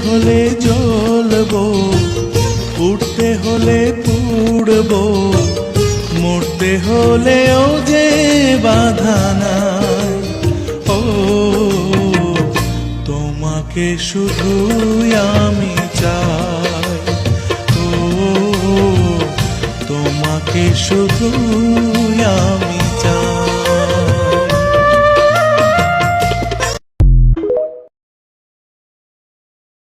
হলে জ্বলবো, উঠতে হলে পুড়বো, মরতে হলেও যে বাধা নাই। ও তোমাকে শুধুই আমি চাই, ও তোমাকে শুধুই আমি